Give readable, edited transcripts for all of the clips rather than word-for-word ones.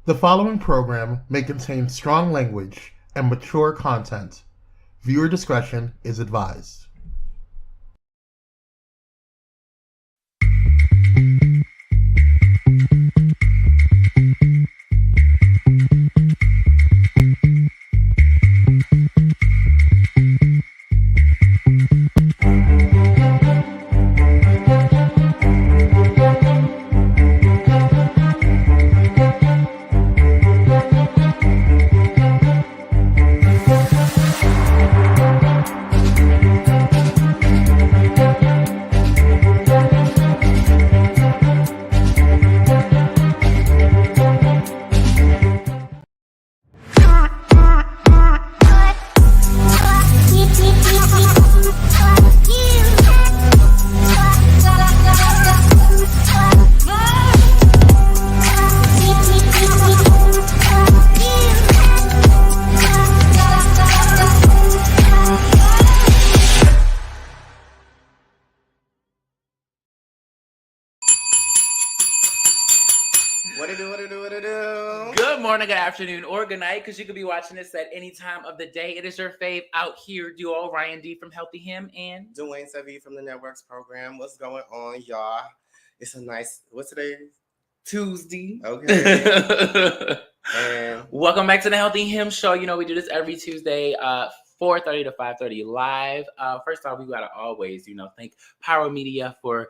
The following program may contain strong language and mature content. Viewer discretion is advised. Good morning, good afternoon, or good night, because you could be watching this at any time of the day. It is your fave out here duo, Ryan D from Healthy Him and Dwayne from the Networks program. What's going on, y'all? It's a nice, what's today? Tuesday. Okay. And welcome back to the Healthy Him show. You know, we do this every Tuesday, 4:30 to 5:30 live. First off, we gotta always, thank Pyro Media for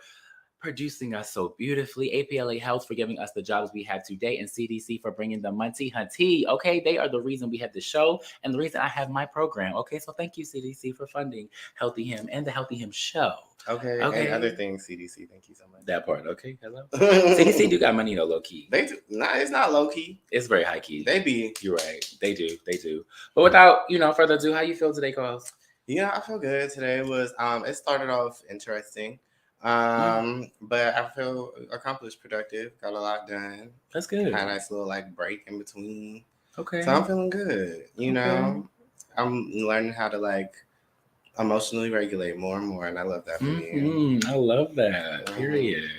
producing us so beautifully, APLA Health for giving us the jobs we have today, and CDC for bringing the Munty Hunty. Okay, they are the reason we have the show and the reason I have my program. Okay, so thank you, CDC, for funding Healthy Him and the Healthy Him show. Okay, and other things, CDC. Thank you so much. That part, okay, hello. CDC do got money, low key. They do. Nah, it's not low key. It's very high key. They be. You're right. They do. But without, further ado, how you feel today, Carl? Yeah, I feel good. Today was it started off interesting. But I feel accomplished, productive, got a lot done. That's good. Had a nice little break in between. Okay. So I'm feeling good. You know, I'm learning how to emotionally regulate more and more, and I love that for me. I love that. Period.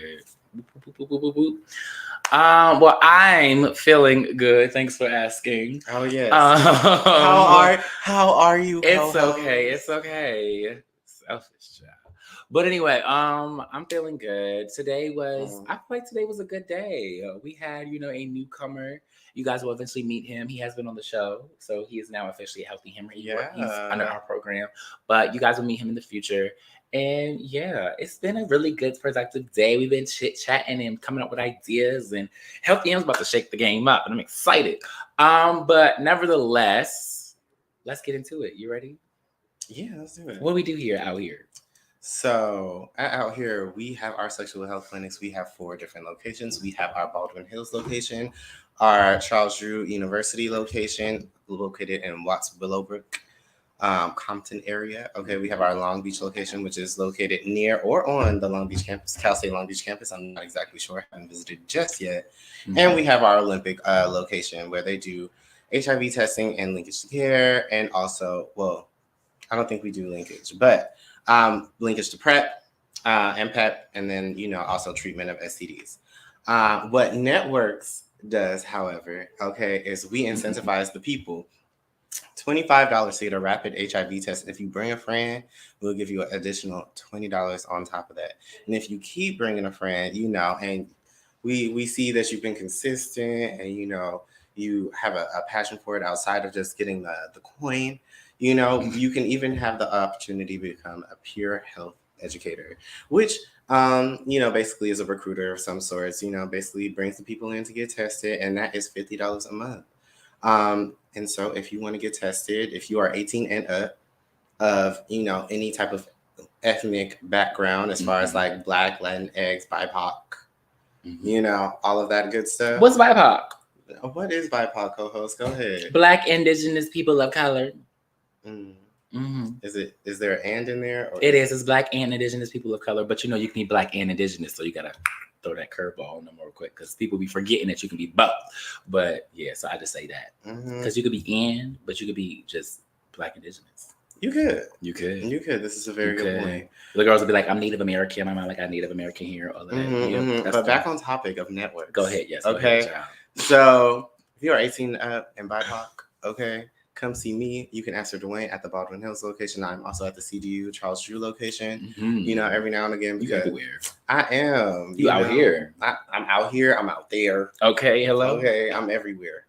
Well, I'm feeling good. Thanks for asking. Oh yes. How are you? It's okay. It's okay. Selfish child. But anyway, I'm feeling good. Today was, I feel like today was a good day. We had, a newcomer. You guys will eventually meet him. He has been on the show, so he is now officially a Healthy Him. He's under our program, but you guys will meet him in the future. And yeah, it's been a really good, productive day. We've been chit-chatting and coming up with ideas, and Healthy Him's about to shake the game up, and I'm excited. But nevertheless, let's get into it. You ready? Yeah, let's do it. What do we do out here? So out here, we have our sexual health clinics. We have 4 different locations. We have our Baldwin Hills location, our Charles Drew University location, located in Watts Willowbrook, Compton area. Okay, we have our Long Beach location, which is located near or on the Long Beach campus, Cal State Long Beach campus. I'm not exactly sure. I haven't visited just yet. Mm-hmm. And we have our Olympic location where they do HIV testing and linkage to care. And also, well, I don't think we do linkage, but linkage to PrEP and PEP, and then, also treatment of STDs. What Networks does, however, is we incentivize the people. $25 to get a rapid HIV test. If you bring a friend, we'll give you an additional $20 on top of that. And if you keep bringing a friend, and we see that you've been consistent and, you have a passion for it outside of just getting the coin, you can even have the opportunity to become a peer health educator, which, basically is a recruiter of some sorts, basically brings the people in to get tested, and that is $50 a month. And so if you want to get tested, if you are 18 and up of, any type of ethnic background, as far as Black, Latinx, BIPOC, all of that good stuff. What's BIPOC? What is BIPOC, co-host? Go ahead. Black, Indigenous, people of color. Is there an and in there? Or it is. It's Black and Indigenous people of color, but you can be Black and Indigenous, so you gotta throw that curveball on them real quick because people be forgetting that you can be both. But yeah, so I just say that because you could be but you could be just Black Indigenous. You could. This is a very good point. The girls would be like, I'm Native American. I'm like, I'm Native American here. All of that. But back on topic of networks. Go ahead. Yes. Okay. So you are 18 up and BIPOC, okay, come see me. You can ask for Dwayne at the Baldwin Hills location. I'm also at the CDU Charles Drew location. You know, every now and again, You because everywhere. I am. You out here. I'm out here. I'm out there. Okay, hello. Okay, I'm everywhere.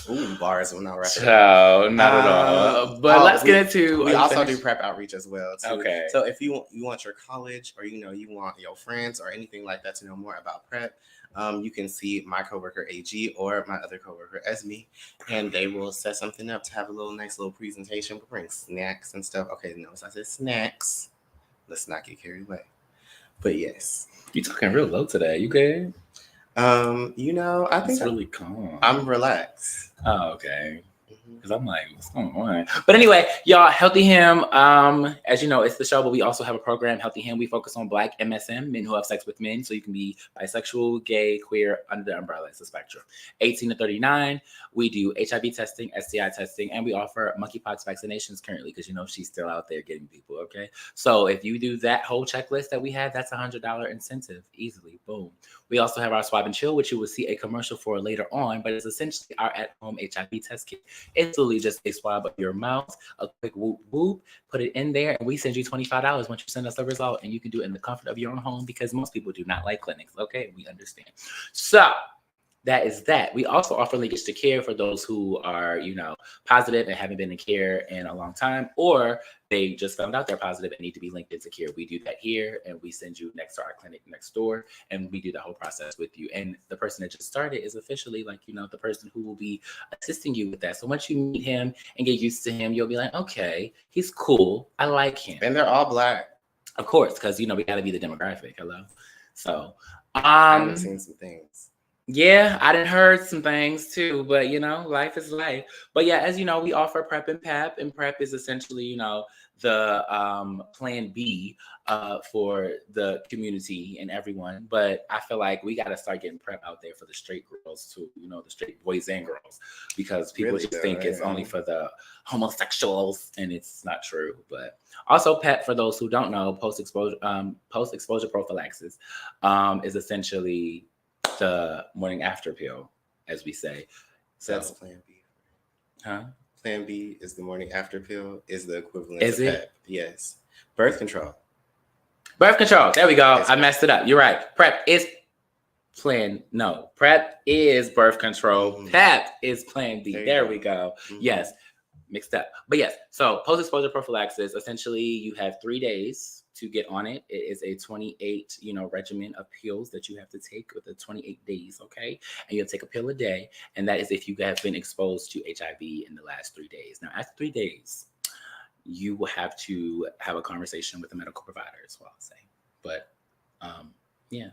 Ooh, bars will not wrap it up. Not at all. But let's get into. We also do prep outreach as well, too. Okay. So if you want your college, or you want your friends or anything like that to know more about prep, you can see my coworker AG or my other coworker Esme, and they will set something up to have a nice little presentation. We'll bring snacks and stuff. Okay, notice I said snacks. Let's not get carried away. But yes, you talking real low today. You good? I think it's really calm. I'm relaxed. Oh, okay. Because I'm like, what's going on? But anyway, y'all, Healthy Him, as you know, it's the show, but we also have a program, Healthy Him. We focus on Black MSM, men who have sex with men. So you can be bisexual, gay, queer, under the umbrella. It's a spectrum. 18 to 39, we do HIV testing, STI testing, and we offer monkeypox vaccinations currently because, she's still out there getting people, okay? So if you do that whole checklist that we have, that's $100 incentive, easily, boom. We also have our Swab and Chill, which you will see a commercial for later on, but it's essentially our at-home HIV test kit. It's literally just a swab of your mouth, a quick whoop whoop, put it in there, and we send you $25 once you send us the result, and you can do it in the comfort of your own home because most people do not like clinics. Okay, we understand. So that is that. We also offer linkage to care for those who are, positive and haven't been in care in a long time, or they just found out they're positive and need to be linked into care. We do that here, and we send you next to our clinic next door, and we do the whole process with you. And the person that just started is officially the person who will be assisting you with that. So once you meet him and get used to him, you'll be like, okay, he's cool. I like him. And they're all Black. Of course, because, we got to be the demographic. Hello. So I've seen some things. Yeah, I done heard some things too, but life is life. But yeah, as you know, we offer PrEP and PAP, and PrEP is essentially, the plan B for the community and everyone. But I feel like we got to start getting PrEP out there for the straight girls too, the straight boys and girls, because people really just think it's only for the homosexuals, and it's not true. But also PEP, for those who don't know, post-exposure prophylaxis is essentially the morning after pill, as we say. So that's Plan B. Huh? Plan B is the morning after pill, is the equivalent of PEP. Yes. Birth control. Birth control. There we go. I messed it up. You're right. PrEP is PrEP is birth control. Mm-hmm. PEP is Plan B. There we go. Mm-hmm. Yes. Mixed up. But yes, so post-exposure prophylaxis, essentially you have 3 days to get on it. It is a 28, regimen of pills that you have to take with the 28 days, okay? And you'll take a pill a day, and that is if you have been exposed to HIV in the last 3 days. Now, after 3 days, you will have to have a conversation with a medical provider, is what I'll say. But, yeah.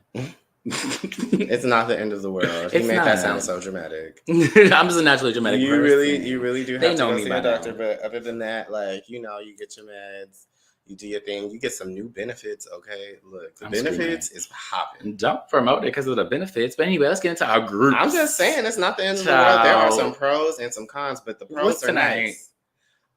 It's not the end of the world. He made that sound so dramatic. I'm just a naturally dramatic person. You really do have to go see a doctor, but other than that, you get your meds, you do your thing, you get some new benefits, okay? Look, the benefits is popping. Don't promote it because of the benefits. But anyway, let's get into our groups. I'm just saying, it's not the end of the world. There are some pros and some cons, but the pros are nice.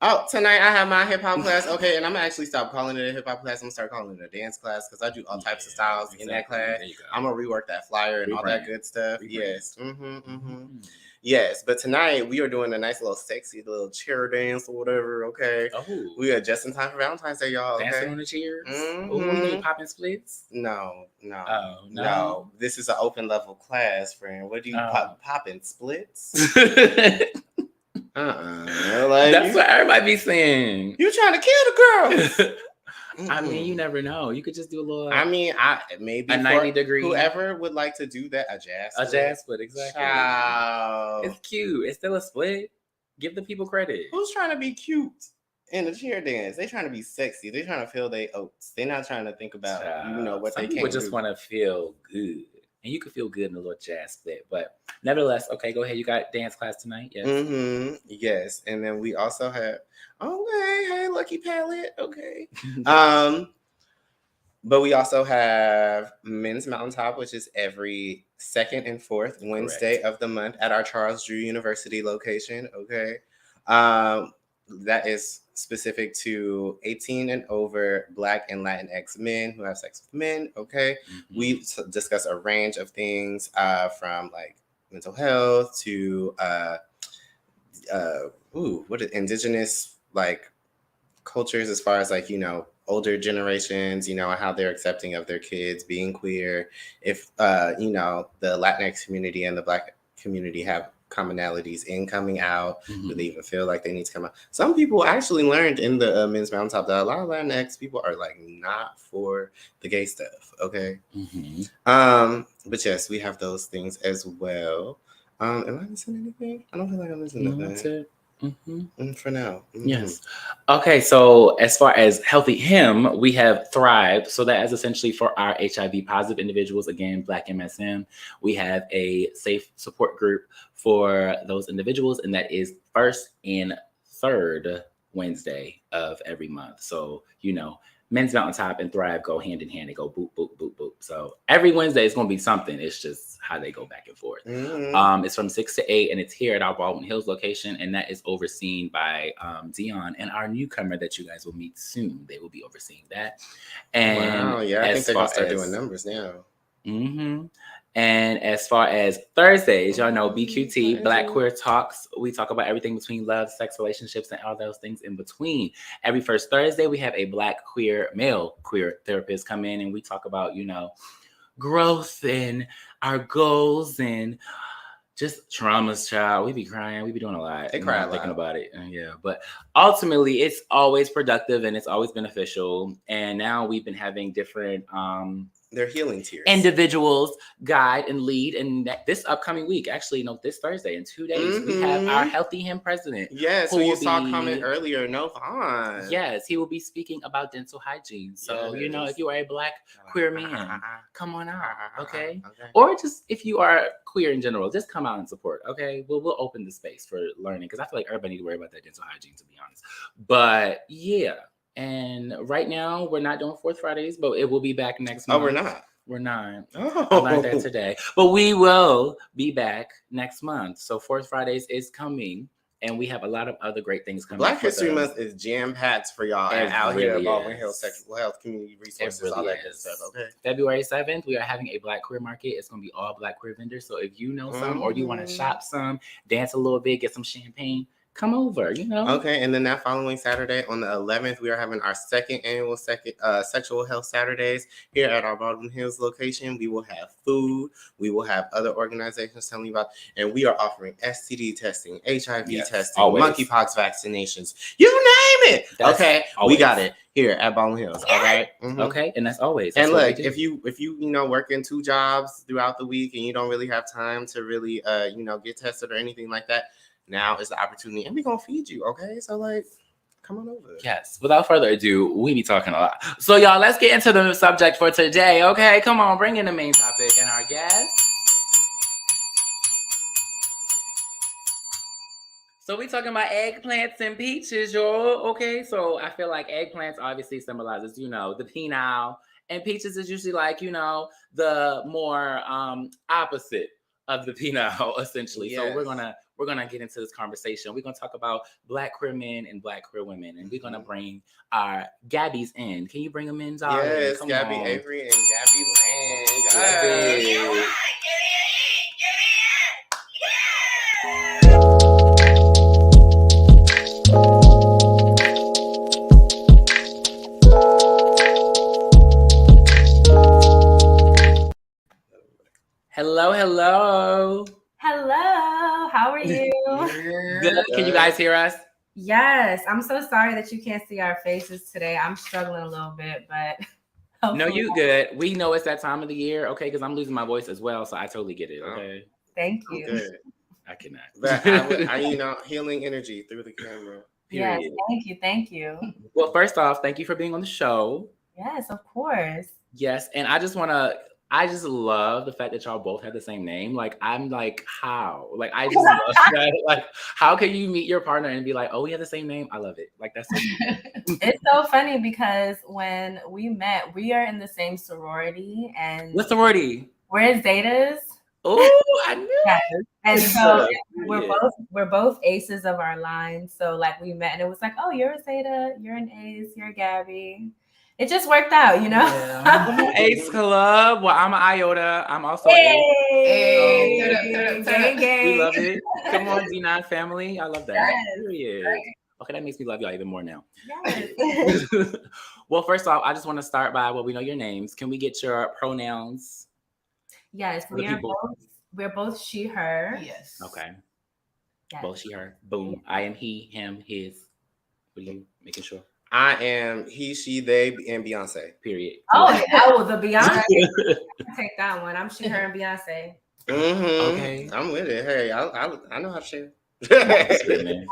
Oh, tonight I have my hip hop class. Okay, and I'm gonna actually stop calling it a hip hop class. I'm gonna start calling it a dance class because I do all types of styles in that class. I'm gonna rework that flyer and all that good stuff. Yes. Yes, but tonight we are doing a nice little sexy little chair dance or whatever, okay? Oh. We are just in time for Valentine's Day, y'all, okay? Dancing on the chairs? Mm-hmm. Oh, you popping splits? No. Oh, no. This is an open level class, friend. What do you popping splits? That's what everybody be saying. You trying to kill the girls. I mean, you never know. You could just do a little. I mean, maybe a 90-degree. Whoever would like to do that, a jazz split, exactly. Child. It's cute. It's still a split. Give the people credit. Who's trying to be cute in the chair dance? They trying to be sexy. They trying to feel their oats. They're not trying to think about what they can do. Just want to feel good. And you can feel good in a little jazz split. But nevertheless, okay, go ahead. You got dance class tonight? Yes. Mm-hmm. Yes. And then we also have, hey, Lucky Palette. Okay. But we also have Men's Mountaintop, which is every second and fourth Wednesday of the month at our Charles Drew University location. Okay. That is specific to 18 and over Black and Latinx men who have sex with men. Okay. Mm-hmm. We discuss a range of things from mental health to indigenous like cultures as far as like, you know, older generations, you know, how they're accepting of their kids being queer. If you know, the Latinx community and the Black community have commonalities in coming out. Do they even feel like they need to come out? Some people actually learned in the Men's Mountaintop that a lot of Latinx people are like not for the gay stuff. Okay. But yes, we have those things as well. Am I missing anything? I don't feel like I'm missing anything. That's it. For now. Yes. Okay, so as far as Healthy Him, we have Thrive. So that is essentially for our HIV positive individuals, again, Black MSM. We have a safe support group for those individuals, and that is first and third Wednesday of every month. So, you know, Men's Mountaintop and Thrive go hand in hand. They go boop, boop, boop, boop. So every Wednesday is going to be something. It's just how they go back and forth. It's from 6 to 8, and it's here at our Baldwin Hills location, and that is overseen by Dion and our newcomer that you guys will meet soon. They will be overseeing that. And wow, yeah, I think they're going to start doing numbers now. And as far as Thursdays, y'all know BQT, Black Queer Talks. We talk about everything between love, sex, relationships, and all those things in between. Every first Thursday, we have a Black queer, male queer therapist come in, and we talk about, you know, growth and our goals and just traumas, child. We be crying. We be doing a lot. They cry a lot. Thinking about it. Yeah. But ultimately, it's always productive and it's always beneficial. And now we've been having different they're healing tears. Individuals guide and lead. And this upcoming week, actually, no, this Thursday, in 2 days, we have our Healthy Him president. Yes, who you saw comment earlier, Novon. Yes, he will be speaking about dental hygiene. So, you know, if you are a Black queer man, come on out, okay? Or just if you are queer in general, just come out and support, okay? We'll open the space for learning, because I feel like everybody need to worry about that dental hygiene, to be honest. But, yeah. And right now, we're not doing Fourth Fridays, but it will be back next month. Oh, we're not? We're not. I learned that today. But we will be back next month. So Fourth Fridays is coming, and we have a lot of other great things coming. Black History Month is jam-packed for y'all out here at Baldwin Hills Sexual Health, Community Resources, all that good stuff, okay? February 7th, we are having a Black Queer Market. It's going to be all Black queer vendors. So if you know some, or you want to shop some, dance a little bit, get some champagne, come over, you know. Okay, and then that following Saturday on the 11th, we are having our second annual Sexual Health Saturdays here at our Baldwin Hills location. We will have food. We will have other organizations telling you about, and we are offering STD testing, HIV testing, monkeypox vaccinations, you name it. Okay, we got it here at Baldwin Hills. All right. Okay, and that's always. And look, if you working 2 jobs throughout the week and you don't really have time to really get tested or anything like that, now is the opportunity, and we're gonna feed you, okay? So, like, come on over. Yes. Without further ado, we be talking a lot. So, y'all, let's get into the subject for today, okay? Come on, bring in the main topic and our guest. So, we talking about eggplants and peaches, y'all, okay? So, I feel like eggplants obviously symbolizes, the penile, and peaches is usually like, the more opposite of the penile, essentially. Yes. So, we're gonna get into this conversation. We're gonna talk about Black queer men and Black queer women, and we're gonna bring our Gabby's in. Can you bring them in, darling? Yes, come Gabby, on. Avery, and Gabby Layne. Hello. Hello, how are you? Good. Can you guys hear us? Yes. I'm so sorry that you can't see our faces today. I'm struggling a little bit, but no, you good. We know it's that time of the year, okay? Because I'm losing my voice as well, so I totally get it. Okay. Thank you. Good. I cannot. But I healing energy through the camera. Period. Yes. Thank you. Well, first off, thank you for being on the show. Yes, of course. Yes, and I just love the fact that y'all both have the same name. Like, I'm like, how? Like, I just love that. Like, how can you meet your partner and be like, oh, we have the same name? I love it. Like, that's so cute. It's so funny because when we met, we are in the same sorority. And what sorority? We're Zetas. Oh, I knew. Yes. And so we're both aces of our line. So like we met and it was like, oh, you're a Zeta, you're an Ace, you're a Gabby. it just worked out, you know. Yeah. Ace Club. Well, I'm an Iota. I'm also Hey, Hey. gang, gang. We love it. Come on, D9 family. I love that. Yes. Period. Okay, that makes me love y'all even more now. Yes. Well, first off, I just want to start by, well, we know your names. Can we get your pronouns? Yes, For the people. we're both she, her. Yes. Okay. Yes. Both she, her. Boom. I am he, him, his. What are you making sure? I am he, she, they, and Beyonce. Period. Oh, the Beyonce. Take that one. I'm she, her, and Beyonce. Okay. I'm with it. Hey, I know how to share. That's good, man.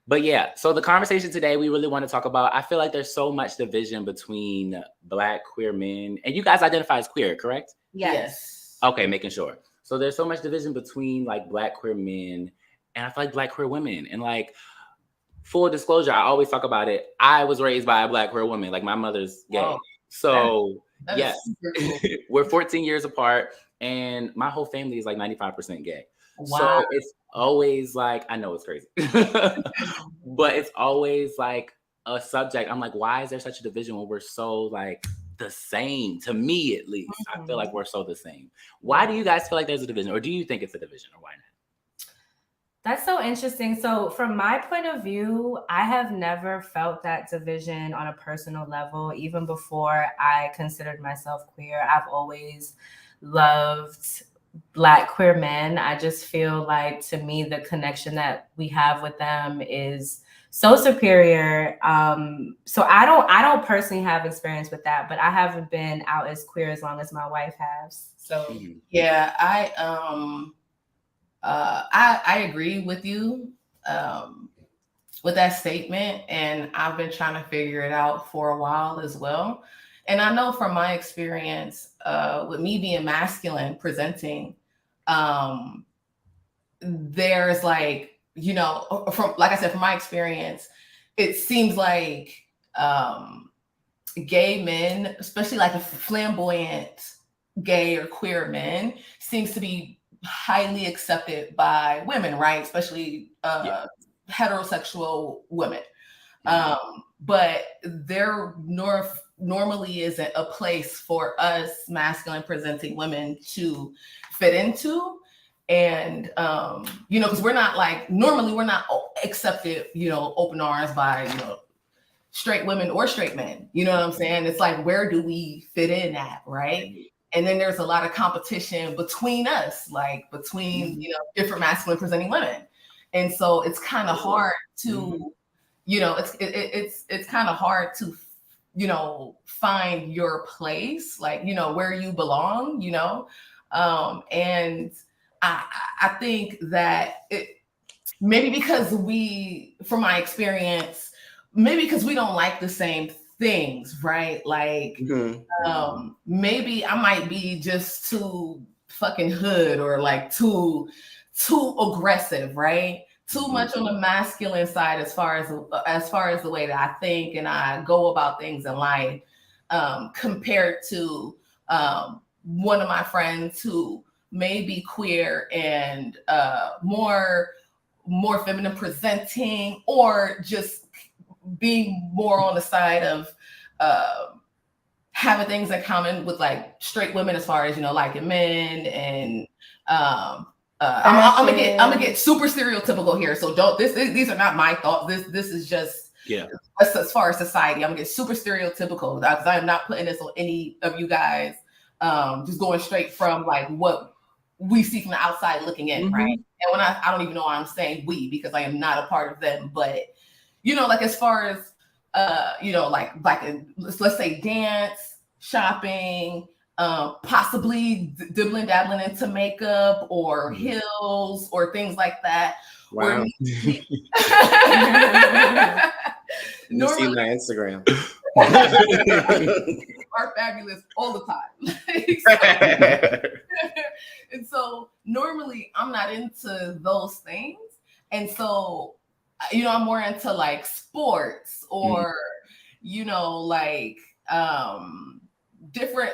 But yeah, so the conversation today, we really want to talk about, I feel like there's so much division between Black queer men, and you guys identify as queer, correct? Yes. Okay, making sure. So there's so much division between like Black queer men and I feel like Black queer women. And like, full disclosure, I always talk about it. I was raised by a Black queer woman. Like my mother's gay. Wow. So That yes, is super cool. we're 14 years apart and my whole family is like 95% gay. Wow. So it's always like, I know it's crazy, but it's always like a subject. I'm like, why is there such a division when we're so like the same? To me, at least, I feel like we're so the same. Why do you guys feel like there's a division, or do you think it's a division, or why not? That's so interesting. So from my point of view, I have never felt that division on a personal level. Even before I considered myself queer, I've always loved Black queer men. I just feel like, to me, the connection that we have with them is so superior. So I don't personally have experience with that, but I haven't been out as queer as long as my wife has. So yeah, I agree with you with that statement, and I've been trying to figure it out for a while as well. And I know from my experience, with me being masculine presenting, there's like, you know, from, like I said, from my experience, it seems like gay men, especially like flamboyant gay or queer men, seems to be highly accepted by women, right? Especially heterosexual women. But there normally isn't a place for us masculine presenting women to fit into. And, you know, because we're not like, normally we're not accepted, you know, open arms by, you know, straight women or straight men. You know what I'm saying? It's like, where do we fit in at, right? And then there's a lot of competition between us, like between, you know, different masculine presenting women. And so it's kind of hard to, you know, it's kind of hard to, you know, find your place, like, you know, where you belong, you know? And I think that it maybe because from my experience, maybe because we don't like the same things, right? Like, maybe I might be just too fucking hood or like too aggressive, right? Too much on the masculine side as far as the way that I think and I go about things in life, compared to one of my friends who may be queer and more feminine presenting, or just being more on the side of having things in common with like straight women, as far as, you know, liking men and I'm gonna get super stereotypical here. So these are not my thoughts. This is just as far as society. I'm gonna get super stereotypical because I'm not putting this on any of you guys. Just going straight from like what we see from the outside looking in, right? And when I don't even know why I'm saying we, because I am not a part of them. But, you know, like as far as you know, like let's say dance, shopping, possibly dabbling into makeup or heels or things like that. Wow. You see my Instagram. Are fabulous all the time. And so normally I'm not into those things. And so, you know, I'm more into like sports or, you know, like different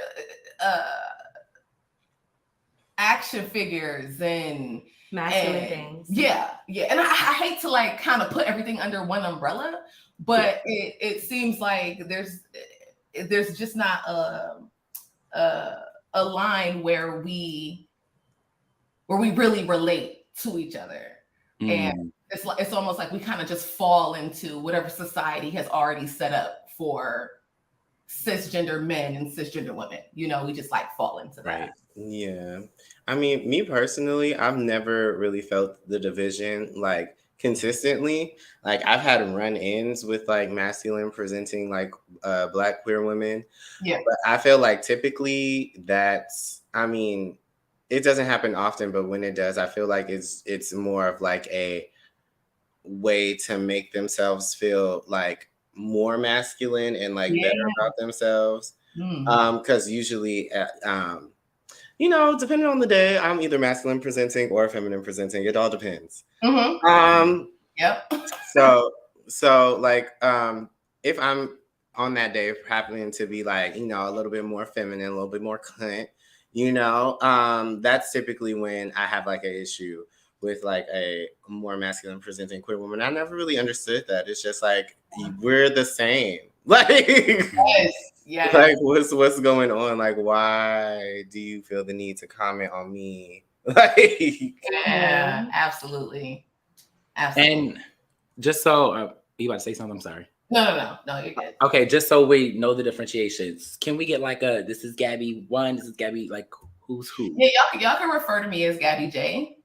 action figures and masculine things. Yeah. And I hate to like kind of put everything under one umbrella, but it seems like there's there's just not a line where we really relate to each other. And it's almost like we kind of just fall into whatever society has already set up for cisgender men and cisgender women. You know, we just like fall into that. Right. Yeah. I mean, me personally, I've never really felt the division like consistently. Like I've had run-ins with like masculine presenting like Black queer women. Yeah. But I feel like typically that's, I mean, it doesn't happen often, but when it does, I feel like it's more of like a way to make themselves feel like more masculine and like better about themselves. Because usually, you know, depending on the day, I'm either masculine presenting or feminine presenting. It all depends. Yep. So like, if I'm on that day happening to be like, you know, a little bit more feminine, a little bit more cunt, you know, that's typically when I have like an issue with like a more masculine presenting queer woman. I never really understood that. It's just like, we're the same. Like, yes. Like what's going on? Like, why do you feel the need to comment on me? Like, yeah, absolutely. And just so you about to say something? I'm sorry. No, you're good. Okay, just so we know the differentiations, can we get like a this is Gabby 1, this is Gabby, like who's who? Yeah, y'all can refer to me as Gabby J.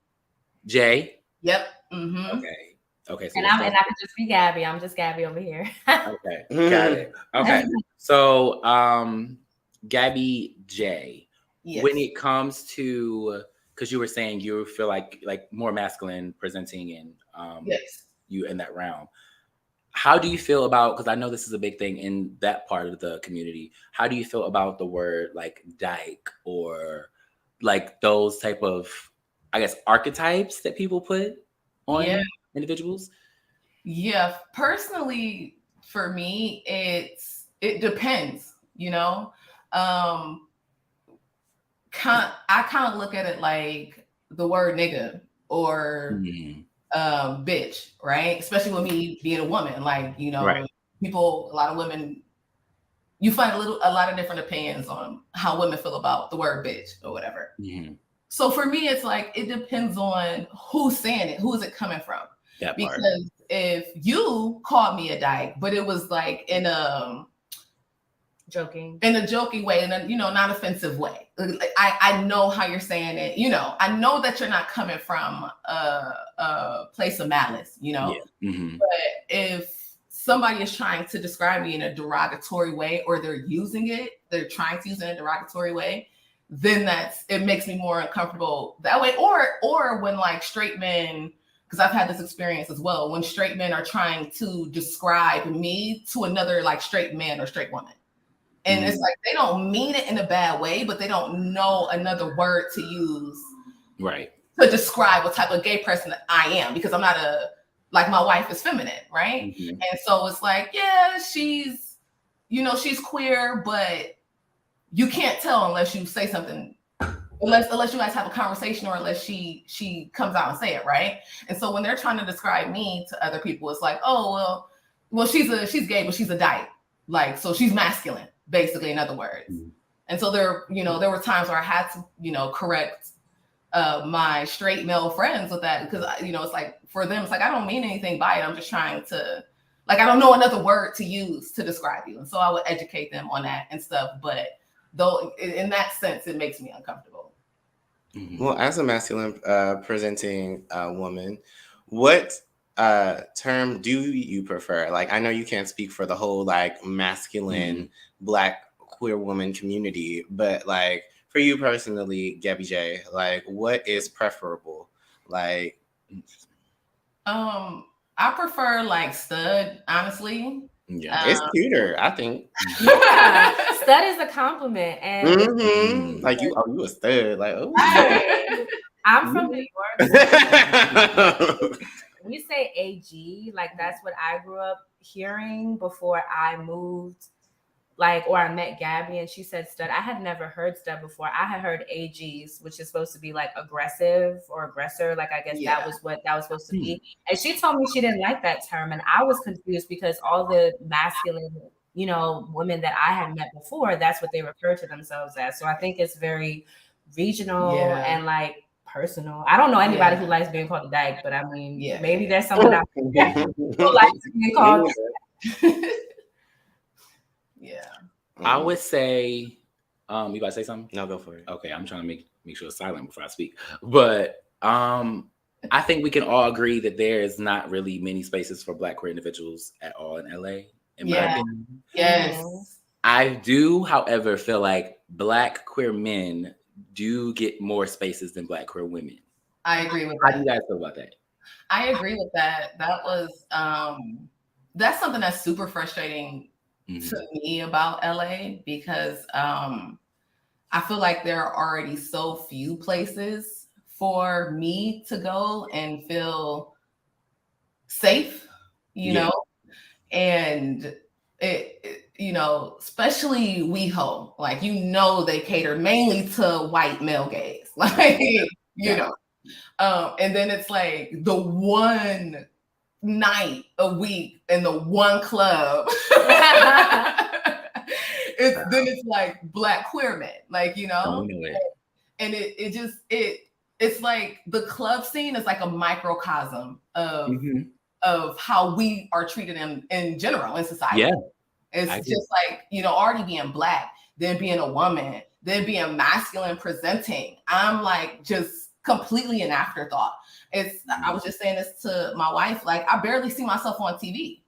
J? Yep. Okay. So And I could just be Gabby. I'm just Gabby over here. Okay, got it. Okay. So Gabby J. Yes. When it comes to, because you were saying you feel like more masculine presenting and yes, you in that realm. How do you feel about, because I know this is a big thing in that part of the community, how do you feel about the word like dyke or like those type of, I guess, archetypes that people put on individuals? Yeah, personally, for me, it depends, you know. I kind of look at it like the word nigga or bitch, right? Especially with me being a woman, like, you know, people, a lot of women, you find a lot of different opinions on how women feel about the word bitch or whatever. So for me, it's like, it depends on who's saying it, who is it coming from? Because if you called me a dyke, but it was like in a joking way, and then, you know, not offensive way. I know how you're saying it. You know, I know that you're not coming from a place of malice, you know. But if somebody is trying to describe me in a derogatory way, or they're trying to use it in a derogatory way, then it makes me more uncomfortable that way. Or when like straight men, because I've had this experience as well, when straight men are trying to describe me to another like straight man or straight woman. And it's like, they don't mean it in a bad way, but they don't know another word to use to describe what type of gay person that I am, because I'm not like my wife is feminine, right? And so it's like, yeah, she's queer, but you can't tell unless you say something, unless you guys have a conversation, or unless she comes out and say it, right? And so when they're trying to describe me to other people, it's like, oh, well, she's gay, but she's a dyke. Like, so she's masculine, basically, in other words. And so there were times where I had to, you know, correct my straight male friends with that, because, you know, it's like, for them, it's like, I don't mean anything by it. I'm just trying to, like, I don't know another word to use to describe you. And so I would educate them on that and stuff. But though, in that sense, it makes me uncomfortable. Well, as a masculine presenting woman, what term do you prefer? Like, I know you can't speak for the whole like masculine Black queer woman community, but like for you personally, Gabby J, like what is preferable? Like, I prefer like stud, honestly. Yeah, it's cuter, I think. Yeah, stud is a compliment, and like you a stud, like oh. I'm from New York. When you say AG, like that's what I grew up hearing before I moved, like, or I met Gabby and she said stud. I had never heard stud before. I had heard AGs, which is supposed to be like aggressive or aggressor. Like, I guess that was what that was supposed to be. And she told me she didn't like that term. And I was confused because all the masculine women that I had met before, that's what they refer to themselves as. So I think it's very regional and like personal. I don't know anybody who likes being called a dyke, but I mean, maybe there's someone out there who likes being called. I would say, you about to say something? No, go for it. Okay, I'm trying to make sure it's silent before I speak. But I think we can all agree that there is not really many spaces for Black queer individuals at all in LA. In my opinion. Yes. I do, however, feel like Black queer men do get more spaces than Black queer women. I agree with How that. do you guys feel about that? I agree with that. That was that's something that's super frustrating to me about LA, because I feel like there are already so few places for me to go and feel safe, you know, and it especially WeHo, like, they cater mainly to white male gays, like, and then it's like the one night a week in the one club. Then it's like Black queer men, like, and it's like the club scene is like a microcosm of how we are treated in general in society. Yeah. It's just like, already being Black, then being a woman, then being masculine presenting. I'm like just completely an afterthought. I was just saying this to my wife, like, I barely see myself on TV.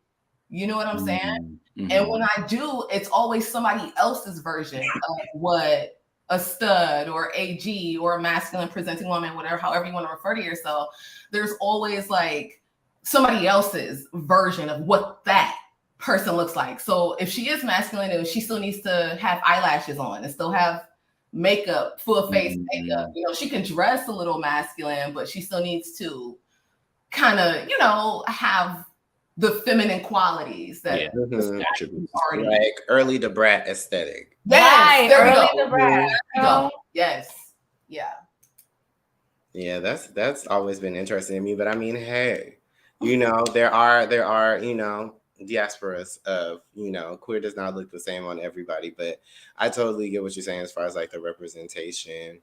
You know what I'm saying? And when I do, it's always somebody else's version of what a stud or AG or a masculine presenting woman, however you want to refer to yourself. There's always like somebody else's version of what that person looks like. So if she is masculine, she still needs to have eyelashes on and still have makeup, full face makeup. She can dress a little masculine, but she still needs to kind of, have the feminine qualities that already like early the brat aesthetic. Yes, early the brat. Yes, yeah. Yeah, that's always been interesting to me. But I mean, hey, there are diasporas of queer does not look the same on everybody, but I totally get what you're saying as far as like the representation.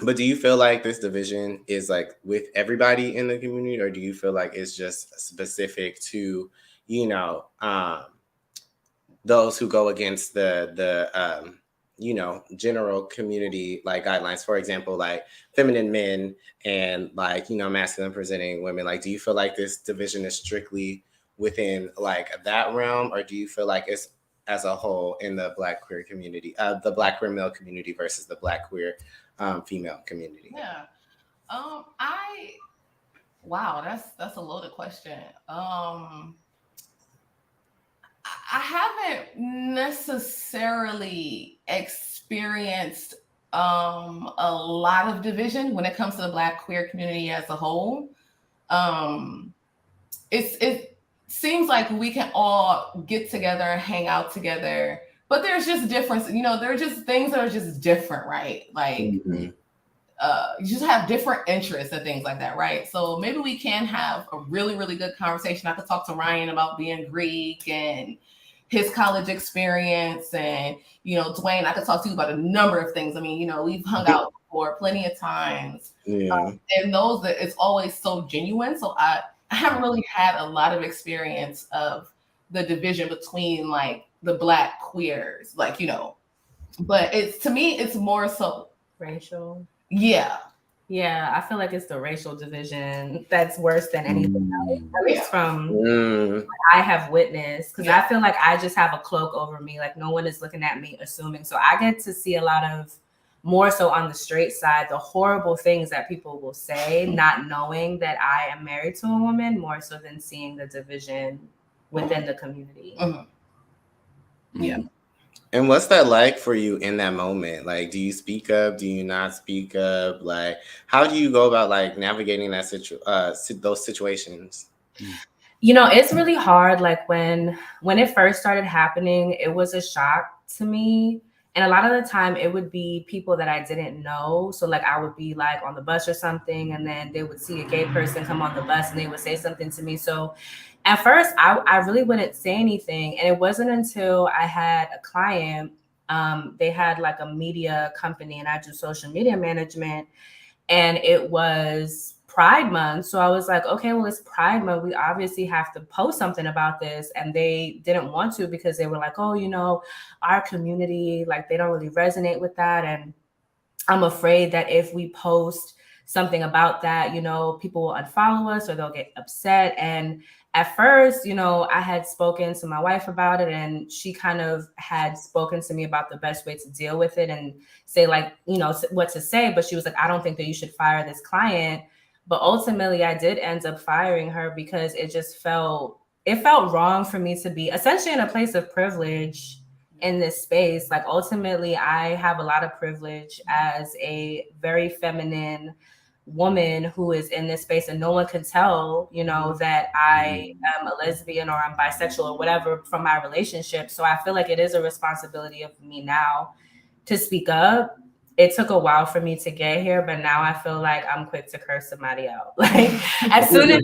But do you feel like this division is like with everybody in the community, or do you feel like it's just specific to those who go against the general community like guidelines? For example, like feminine men and like masculine presenting women. Like, do you feel like this division is strictly within like that realm, or do you feel like it's as a whole in the Black queer community, the Black queer male community versus the Black queer female community? Yeah. Wow, that's a loaded question. I haven't necessarily experienced a lot of division when it comes to the Black queer community as a whole. It seems like we can all get together and hang out together, but there's just difference. There are just things that are just different, right? Like you just have different interests and things like that, right? So maybe we can have a really, really good conversation. I could talk to Ryan about being Greek and his college experience, and Dwayne, I could talk to you about a number of things. I mean, we've hung out before plenty of times, and those that it's always so genuine. So I haven't really had a lot of experience of the division between like the Black queers, like but to me it's more so racial. Yeah, I feel like it's the racial division that's worse than anything else, at least from what I have witnessed, because I feel like I just have a cloak over me, like no one is looking at me assuming. So I get to see a lot of, more so on the straight side, the horrible things that people will say, not knowing that I am married to a woman, more so than seeing the division within the community. Yeah. And what's that like for you in that moment? Like, do you speak up? Do you not speak up? Like, how do you go about like navigating that those situations? It's really hard. Like when it first started happening, it was a shock to me. And a lot of the time it would be people that I didn't know. So like I would be like on the bus or something, and then they would see a gay person come on the bus and they would say something to me. So at first I really wouldn't say anything. And it wasn't until I had a client, they had like a media company and I do social media management, and it was Pride Month. So I was like, okay, well, it's Pride Month. We obviously have to post something about this. And they didn't want to because they were like, oh, you know, our community, like they don't really resonate with that. And I'm afraid that if we post something about that, you know, people will unfollow us or they'll get upset. And at first, you know, I had spoken to my wife about it, and she kind of had spoken to me about the best way to deal with it and say like, you know, what to say. But she was like, I don't think that you should fire this client. But ultimately, I did end up firing her because it felt wrong for me to be essentially in a place of privilege in this space. Like ultimately, I have a lot of privilege as a very feminine woman who is in this space, and no one can tell, you know, that I am a lesbian or I'm bisexual or whatever from my relationship. So I feel like it is a responsibility of me now to speak up. It took a while for me to get here, but now I feel like I'm quick to curse somebody out. Like as soon as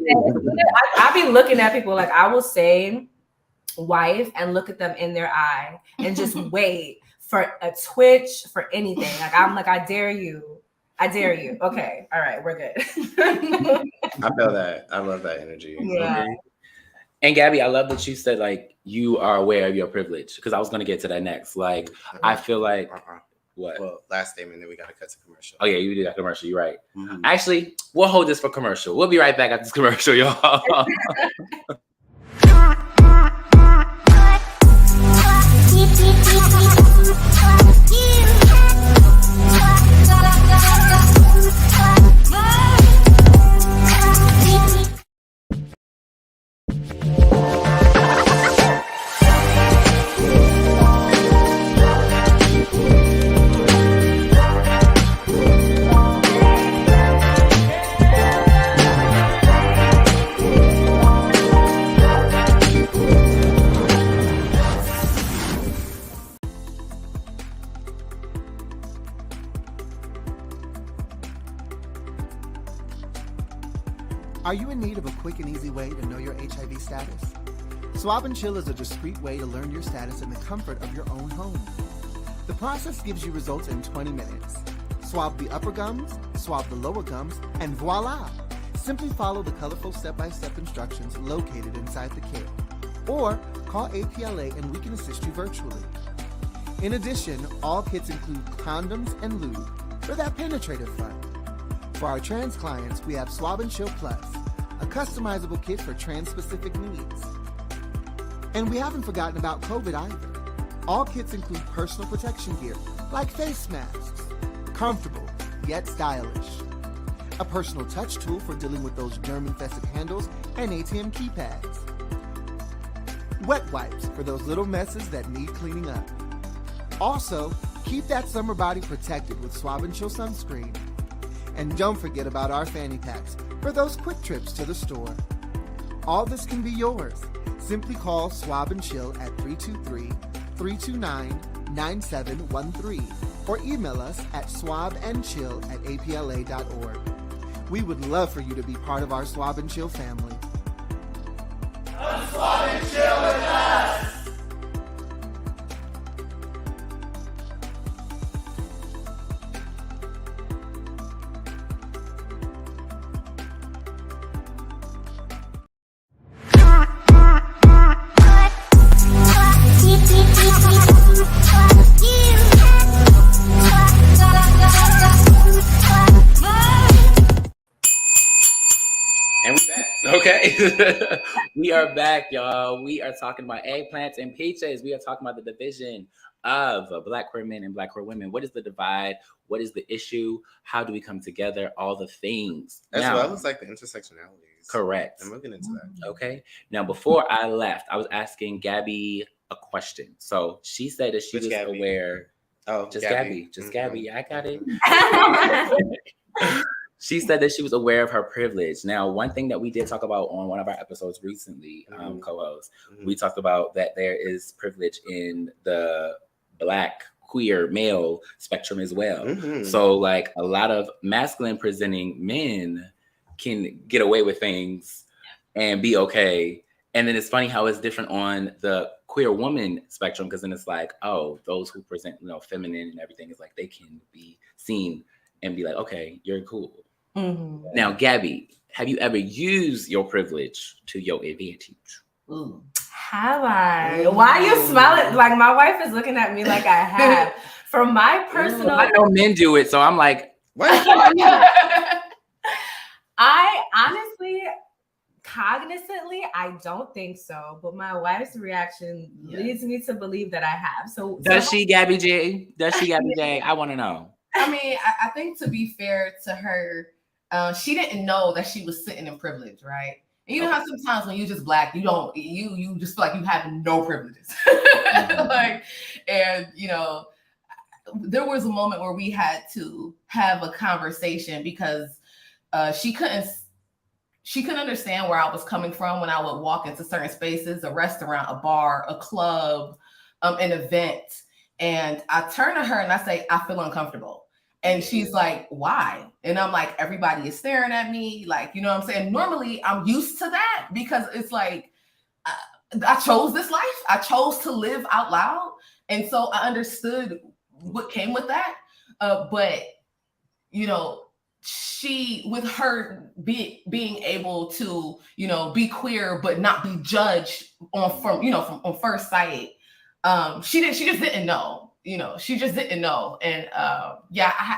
I be looking at people, like I will say wife and look at them in their eye and just wait for a twitch, for anything. Like I'm like, I dare you. Okay. All right. We're good. I feel that. I love that energy. Yeah. Okay. And Gabby, I love that you said like you are aware of your privilege, because I was going to get to that next. Like, I feel like what? Well, last statement, then we got to cut to commercial. Oh yeah, you did that commercial. You're right. Mm-hmm. Actually, we'll hold this for commercial. We'll be right back after this commercial, y'all. Are you in need of a quick and easy way to know your HIV status? Swab and Chill is a discreet way to learn your status in the comfort of your own home. The process gives you results in 20 minutes. Swab the upper gums, swab the lower gums, and voila! Simply follow the colorful step-by-step instructions located inside the kit. Or call APLA and we can assist you virtually. In addition, all kits include condoms and lube for that penetrative fun. For our trans clients, we have Swab and Chill Plus, a customizable kit for trans-specific needs. And we haven't forgotten about COVID either. All kits include personal protection gear, like face masks, comfortable yet stylish. A personal touch tool for dealing with those germ-infested handles and ATM keypads. Wet wipes for those little messes that need cleaning up. Also, keep that summer body protected with Swab and Chill sunscreen. And don't forget about our fanny packs for those quick trips to the store. All this can be yours. Simply call Swab and Chill at 323-329-9713 or email us at swabandchill@apla.org. We would love for you to be part of our Swab and Chill family. Come Swab and Chill with us! Okay, we are back, y'all. We are talking about eggplants and peaches. We are talking about the division of Black queer men and Black queer women. What is the divide? What is the issue? How do we come together? All the things. As well as like the intersectionalities. Correct. I'm looking into that. Okay. Now, before I left, I was asking Gabby a question. So she said that she was aware. Oh, just Gabby. Just Gabby. Yeah, I got it. She said that she was aware of her privilege. Now, one thing that we did talk about on one of our episodes recently, co-host, we talked about that there is privilege in the Black queer male spectrum as well. Mm-hmm. So like a lot of masculine presenting men can get away with things and be okay. And then it's funny how it's different on the queer woman spectrum, because then it's like, oh, those who present, feminine and everything is like they can be seen and be like, okay, you're cool. Mm-hmm. Now, Gabby, have you ever used your privilege to your advantage? Ooh. Have I? Why are you smiling? Like my wife is looking at me like I have. From my personal, I know men do it, so I'm like, What? I honestly, cognizantly, I don't think so. But my wife's reaction leads me to believe that I have. So does she, Gabby J? Does she, Gabby J? I want to know. I mean, I think to be fair to her, she didn't know that she was sitting in privilege, right? And you know how sometimes when you're just Black, you just feel like you have no privileges. Like, and there was a moment where we had to have a conversation because she couldn't understand where I was coming from when I would walk into certain spaces, a restaurant, a bar, a club, an event. And I turn to her and I say, I feel uncomfortable. And she's like, why? And I'm like, everybody is staring at me. Like, you know what I'm saying? Normally I'm used to that because it's like, I chose this life. I chose to live out loud. And so I understood what came with that. But, she, with her being able to, be queer, but not be judged from first sight, she just didn't know. She just didn't know. And I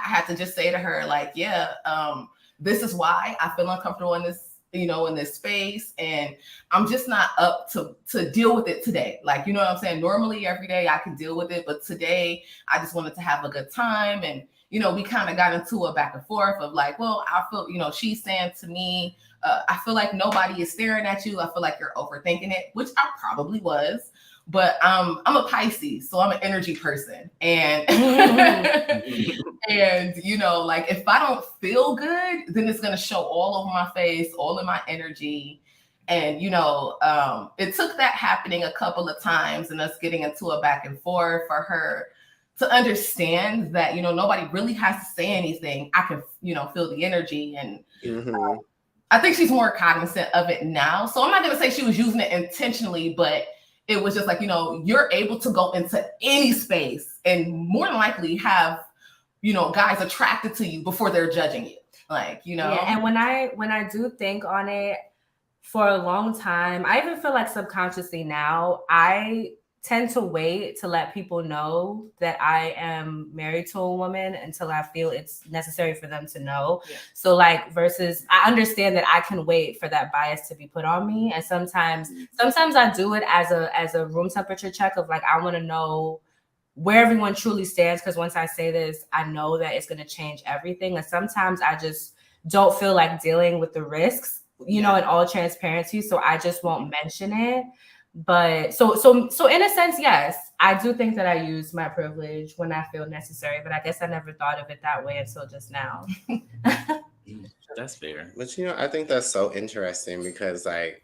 had to just say to her, like, this is why I feel uncomfortable in this, in this space. And I'm just not up to deal with it today. Like, you know what I'm saying? Normally every day I can deal with it, but today I just wanted to have a good time. And, we kind of got into a back and forth of like, well, I feel, she's saying to me, I feel like nobody is staring at you. I feel like you're overthinking it, which I probably was. But I'm a Pisces, so I'm an energy person. And, and like if I don't feel good, then it's going to show all over my face, all in my energy. And, it took that happening a couple of times and us getting into a back and forth for her to understand that, nobody really has to say anything. I can, feel the energy. And I think she's more cognizant of it now. So I'm not going to say she was using it intentionally, but it was just like, you're able to go into any space and more than likely have, guys attracted to you before they're judging you. Like, Yeah, and when I do think on it for a long time, I even feel like subconsciously now, I tend to wait to let people know that I am married to a woman until I feel it's necessary for them to know. Yeah. So like versus I understand that I can wait for that bias to be put on me. And sometimes I do it as a room temperature check of like, I want to know where everyone truly stands. Because once I say this, I know that it's going to change everything. And sometimes I just don't feel like dealing with the risks, in all transparency. So I just won't mention it. But so in a sense, yes, I do think that I use my privilege when I feel necessary, but I guess I never thought of it that way until just now. That's fair. But I think that's so interesting because like,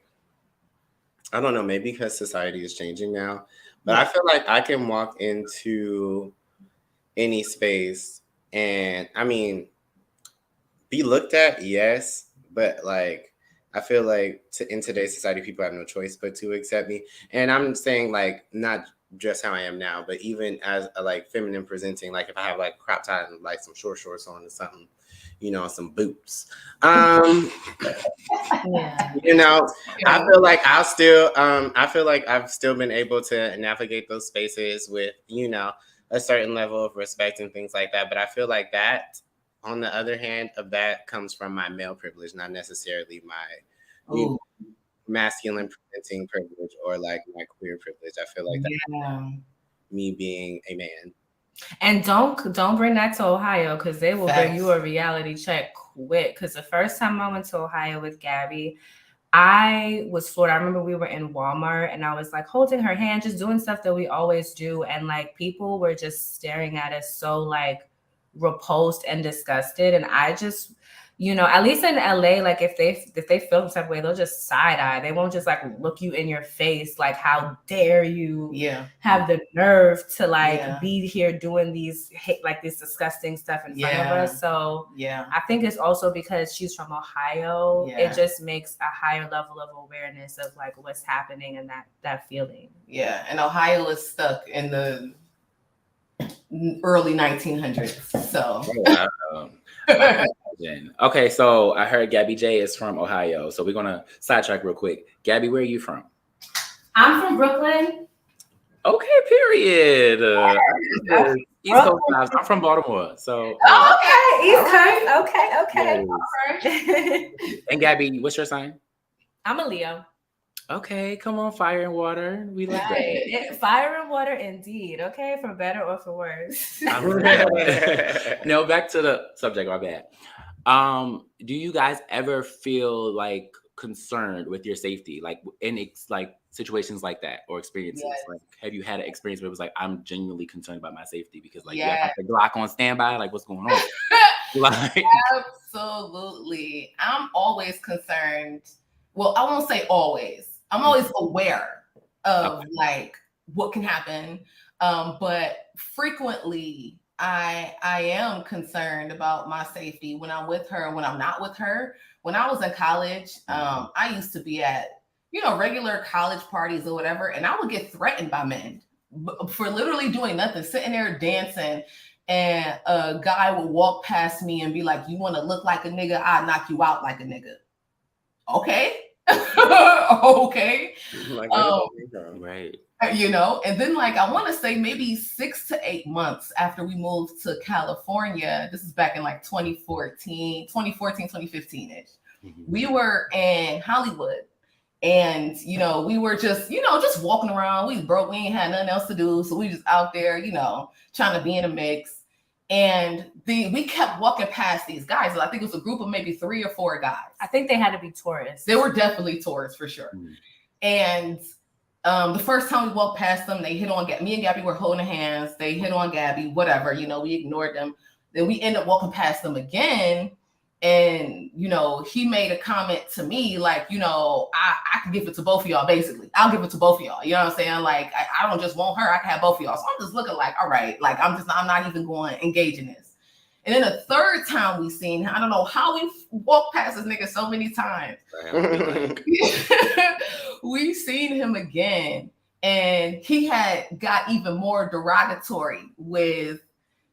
I don't know, maybe because society is changing now, but I feel like I can walk into any space and be looked at, yes, but like, I feel like in today's society, people have no choice but to accept me. And I'm saying like, not just how I am now, but even as a like feminine presenting, like if I have like crop top and like some short shorts on or something, some boots. I feel like I feel like I've still been able to navigate those spaces with, a certain level of respect and things like that. But I feel like that, on the other hand, of that comes from my male privilege, not necessarily my masculine presenting privilege or like my queer privilege. I feel like that's me being a man. And don't bring that to Ohio because they will bring you a reality check quick. Because the first time I went to Ohio with Gabby, I was floored. I remember we were in Walmart and I was like holding her hand, just doing stuff that we always do. And like people were just staring at us so like repulsed and disgusted. And I just you know, at least in LA, like if they feel some type of way, they'll just side eye. They won't just like look you in your face like, how dare you have the nerve to like be here doing these like this disgusting stuff in front of us. So I think it's also because she's from Ohio. It just makes a higher level of awareness of like what's happening and that feeling. Yeah, and Ohio is stuck in the early 1900s. So. Oh, wow. Okay, so I heard Gabby J is from Ohio. So we're gonna sidetrack real quick. Gabby, where are you from? I'm from Brooklyn. Okay, period. East Coast vibes. I'm from Baltimore. So okay, East Coast. Okay. Yes. And Gabby, what's your sign? I'm a Leo. Okay, come on, fire and water. We like that. Fire and water indeed. Okay, for better or for worse. No, back to the subject, my bad. Do you guys ever feel like concerned with your safety, like in like situations like that or experiences? Like, have you had an experience where it was like, I'm genuinely concerned about my safety because like you have the Glock on standby? Like, what's going on? Like, absolutely. I'm always concerned. Well, I won't say always. I'm always aware of like what can happen, but frequently I am concerned about my safety when I'm with her and when I'm not with her. When I was in college, I used to be at, you know, regular college parties or whatever, and I would get threatened by men for literally doing nothing, sitting there dancing, and a guy would walk past me and be like, "You want to look like a nigga? I'll knock you out like a nigga." Okay. Okay. Like, right. You know, and then like I want to say maybe 6 to 8 months after we moved to California, this is back in like 2015 ish. We were in Hollywood, and you know, we were just walking around. We broke, we ain't had nothing else to do, so we just out there, you know, trying to be in a mix. And we kept walking past these guys. I think it was a group of maybe 3 or 4 guys. I think they had to be tourists. They were definitely tourists for sure. And the first time we walked past them, they hit on Gabby. Me and Gabby were holding hands. They hit on Gabby, whatever. You know, we ignored them. Then we ended up walking past them again. And, you know, he made a comment to me like, you know, I can give it to both of y'all, basically. I'll give it to both of y'all. You know what I'm saying? Like, I don't just want her. I can have both of y'all. So I'm just looking like, all right, like, I'm not even going to engage in this. And then the third time we seen, I don't know how we walked past this nigga so many times. We seen him again, and he had got even more derogatory with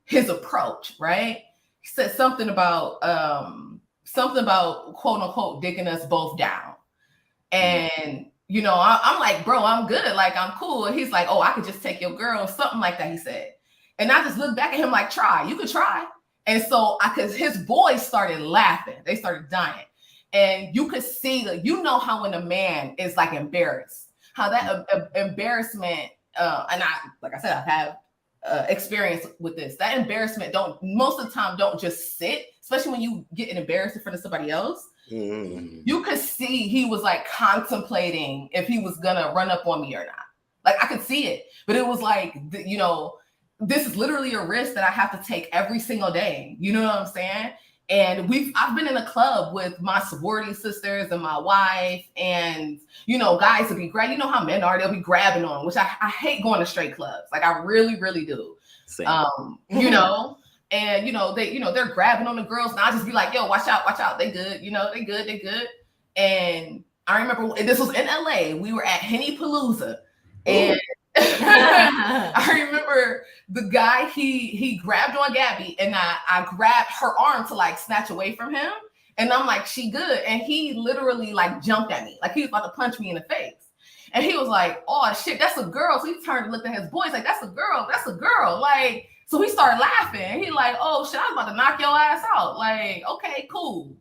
his approach, right? He said something about quote unquote dicking us both down. And you know, I'm like, bro, I'm good, like I'm cool. And he's like, oh, I could just take your girl, something like that, he said. And I just looked back at him like, you could try. And so because his boys started laughing, they started dying. And you could see, like, you know how when a man is like embarrassed, how that embarrassment, and like I said, I've had experience with this. That embarrassment most of the time don't just sit, especially when you get embarrassed in front of somebody else. You could see he was like contemplating if he was gonna run up on me or not. Like I could see it, but it was like, you know, this is literally a risk that I have to take every single day. You know what I'm saying? And I've been in a club with my sorority sisters and my wife, and you know, guys will be great. You know how men are; they'll be grabbing on, which I hate going to straight clubs. Like I really, really do. Same. You know, and you know they're grabbing on the girls, and I just be like, "Yo, watch out! They good. You know, they good. And I remember this was in LA. We were at Henny Palooza, and I remember the guy, he grabbed on Gabby, and I grabbed her arm to like snatch away from him. And I'm like, she good. And he literally like jumped at me. Like he was about to punch me in the face. And he was like, oh shit, that's a girl. So he turned and looked at his boys like, that's a girl. Like, so he started laughing. He like, oh shit, I was about to knock your ass out. Like, okay, cool.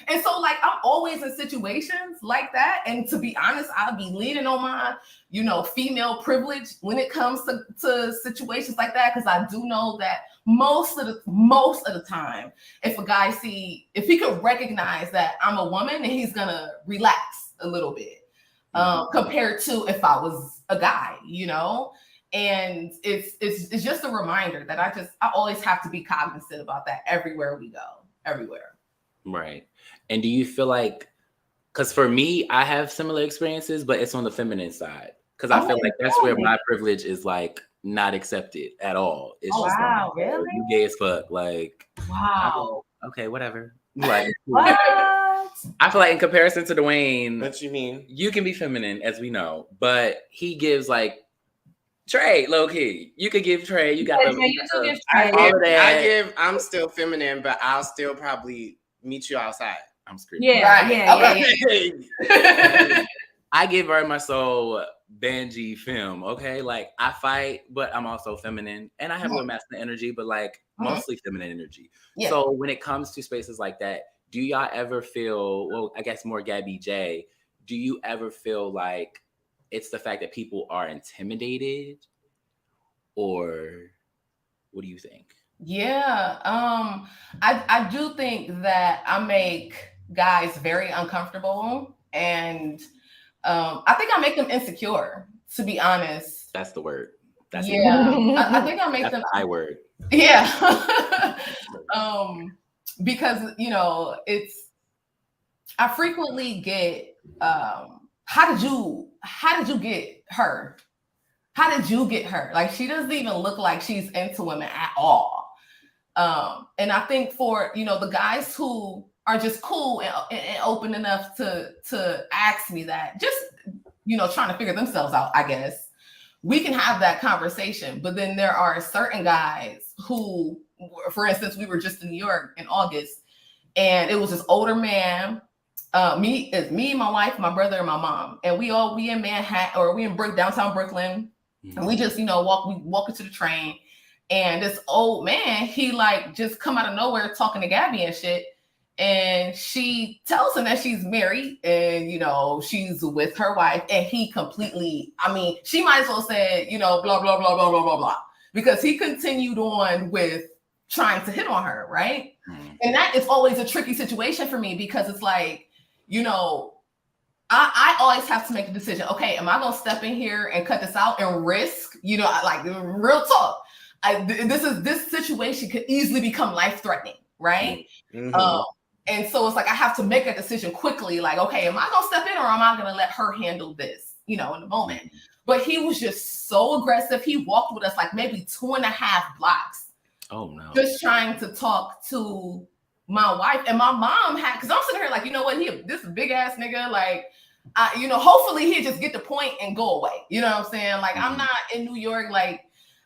And so like, I'm always in situations like that. And to be honest, I'll be leaning on my, you know, female privilege when it comes to situations like that. Cause I do know that most of the time, if a guy if he could recognize that I'm a woman, then he's gonna relax a little bit compared to if I was a guy, you know? And it's just a reminder that I always have to be cognizant about that everywhere we go, everywhere. Right. And do you feel like, because for me, I have similar experiences, but it's on the feminine side. Because I feel like that's where my privilege is like not accepted at all. It's just wow, like, really? you gay as fuck. Like, Wow. okay, whatever. Like, What? I feel like in comparison to Dwayne, What you mean? you can be feminine, as we know, but he gives like Trey, low key. You could give Trey. You got Yeah, the. you do give I Trey. give. I'm still feminine, but I'll still probably meet you outside. I'm screaming. Yeah, Right. yeah. I give very much so Benji film. Okay, like I fight, but I'm also feminine, and I have a little masculine energy, but like mostly feminine energy. Yeah. So when it comes to spaces like that, do y'all ever feel? Well, I guess more Gabby J. Do you ever feel like it's the fact that people are intimidated, or what do you think? Yeah, I do think that I make guys very uncomfortable, and I think I make them insecure. To be honest, That's the word. That's I think I make that's them. the I word. Yeah, because I frequently get how did you get her? How did you get her? Like, she doesn't even look like she's into women at all. And I think for the guys who are just cool and open enough to ask me that, just trying to figure themselves out, I guess, we can have that conversation. But then there are certain guys who, for instance, we were just in New York in August, and it was this older man. Me, my wife, my brother, and my mom, and we in Manhattan, or we in downtown Brooklyn, and we just walk into the train, and this old man, he like just come out of nowhere talking to Gabby and shit, and she tells him that she's married and she's with her wife, and he completely, I mean, she might as well say blah blah blah blah blah blah blah, because he continued on with trying to hit on her, right? And that is always a tricky situation for me, because it's like, I always have to make the decision. Okay, am I gonna step in here and cut this out and risk? Like, real talk. This situation could easily become life-threatening, right? Mm-hmm. And so it's like I have to make a decision quickly. Like, okay, am I gonna step in, or am I gonna let her handle this? In the moment. But he was just so aggressive. He walked with us like maybe 2.5 blocks. Oh no! Just trying to talk to my wife, and my mom had, because I'm sitting here like, this big ass nigga, like, hopefully he'll just get the point and go away. You know what I'm saying? Like, I'm not in New York, like,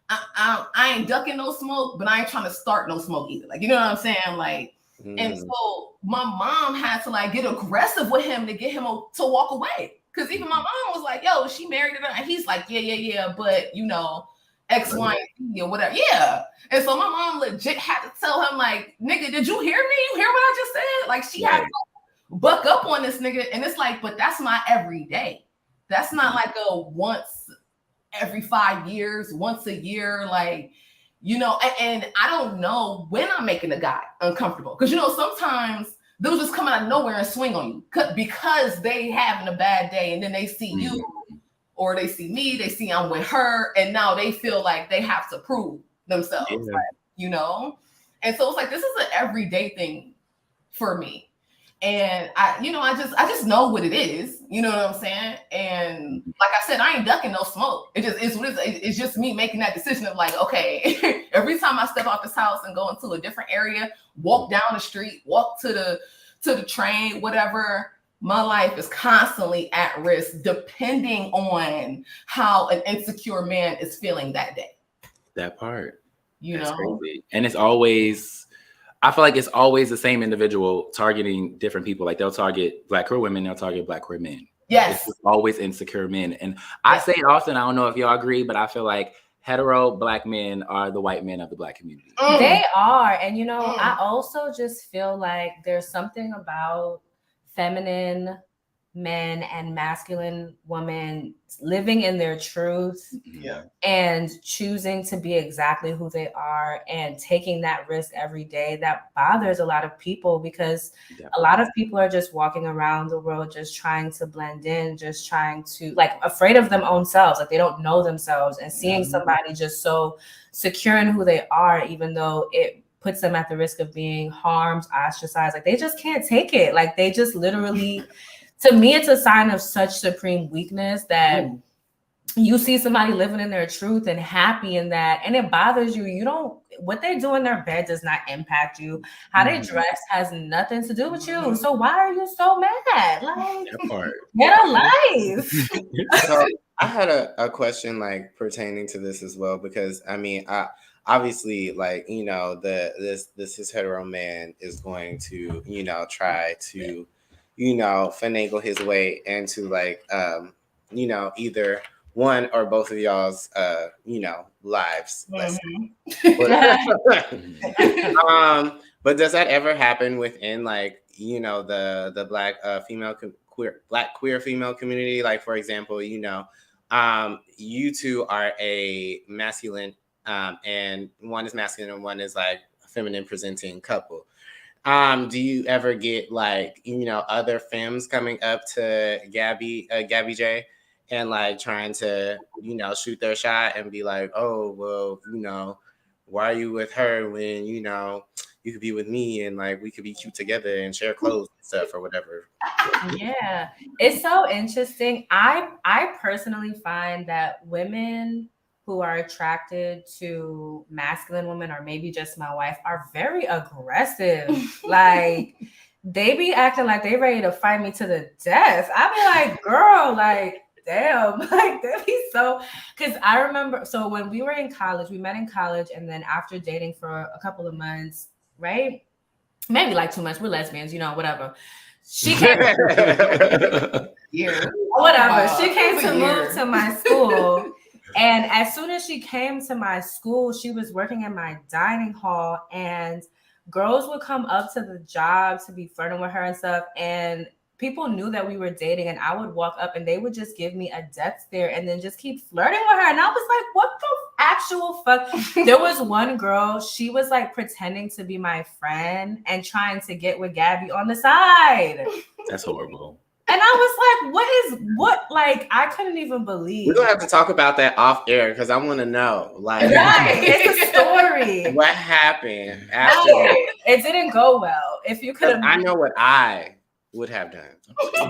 I ain't ducking no smoke, but I ain't trying to start no smoke either. Like, you know what I'm saying? Like, and so my mom had to like get aggressive with him to get him to walk away. Because even my mom was like, yo, is she married? And he's like, yeah, but X, Y, and Z or whatever. Yeah. And so my mom legit had to tell him, like, nigga, did you hear me? You hear what I just said? Like, she had to buck up on this nigga. And it's like, but that's my everyday. That's not like a once every 5 years, once a year, like, and I don't know when I'm making a guy uncomfortable. Because, sometimes they'll just come out of nowhere and swing on you because they having a bad day, and then they see you, or they see me, they see I'm with her, and now they feel like they have to prove themselves, And so it's like, this is an everyday thing for me. And I just know what it is, you know what I'm saying? And like I said, I ain't ducking no smoke. It's just me making that decision of like, okay, every time I step out this house and go into a different area, walk down the street, walk to the train, whatever, my life is constantly at risk depending on how an insecure man is feeling that day. That part. That's crazy. And it's always, I feel like it's always the same individual targeting different people. Like, they'll target Black queer women, they'll target Black queer men. Yes. It's always insecure men. And I say it often, I don't know if y'all agree, but I feel like hetero Black men are the white men of the Black community. They are. And, I also just feel like there's something about feminine men and masculine women living in their truth and choosing to be exactly who they are and taking that risk every day. That bothers a lot of people, because a lot of people are just walking around the world just trying to blend in, just trying to, like, afraid of them own selves, like they don't know themselves, and seeing somebody just so secure in who they are, even though it puts them at the risk of being harmed, ostracized. Like they just can't take it. Like they just literally, to me, it's a sign of such supreme weakness that you see somebody living in their truth and happy in that, and it bothers you. You don't, what they do in their bed does not impact you. How they dress has nothing to do with you. So why are you so mad? Like, get a life. So I had a question like pertaining to this as well, because I mean, obviously, like, you know, this hetero man is going to, you know, try to, you know, finagle his way into like, you know, either one or both of y'all's, you know, lives. But does that ever happen within like, you know, the Black queer female community? Like, for example, you know, you two are a masculine, and one is masculine and one is like a feminine presenting couple. Do you ever get like, you know, other femmes coming up to Gabby J and like trying to, you know, shoot their shot and be like, oh, well, you know, why are you with her when, you know, you could be with me and like we could be cute together and share clothes and stuff or whatever? Yeah, it's so interesting. I personally find that women who are attracted to masculine women, or maybe just my wife, are very aggressive. Like they be acting like they ready to fight me to the death. I be like, girl, like, damn, like they be so, because I remember, so when we were in college, we met in college, and then after dating for a couple of months, right? Maybe like 2 months, we're lesbians, you know, whatever. She came whatever. She came to move to my school. And as soon as she came to my school, she was working in my dining hall, and girls would come up to the job to be flirting with her and stuff. And people knew that we were dating, and I would walk up and they would just give me a death stare and then just keep flirting with her. And I was like, what the actual fuck? There was one girl, she was like pretending to be my friend and trying to get with Gabby on the side. That's horrible. And I was like, what? Like, I couldn't even believe. We're going to have to talk about that off air because I want to know. Like, right, it's a story. What happened after that? It didn't go well. If you could have. I know what I would have done.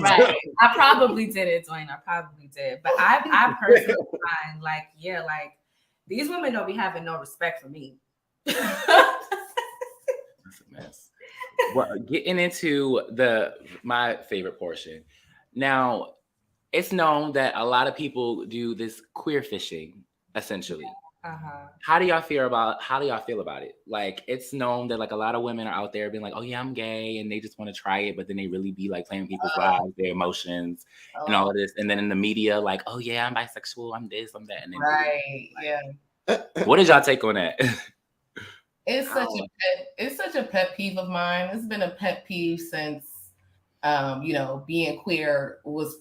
Right. I probably did it, Dwayne. I probably did. But I personally find, like, yeah, like, these women don't be having no respect for me. That's a mess. Well, getting into my favorite portion. Now, it's known that a lot of people do this queer fishing, essentially. How do y'all feel about it? Like, it's known that like a lot of women are out there being like, oh yeah, I'm gay, and they just want to try it, but then they really be like playing people's lives, their emotions, and all of this. And then in the media, like, oh yeah, I'm bisexual, I'm this, I'm that. And then what did y'all take on that? It's such a pet peeve of mine. It's been a pet peeve since, you know, being queer was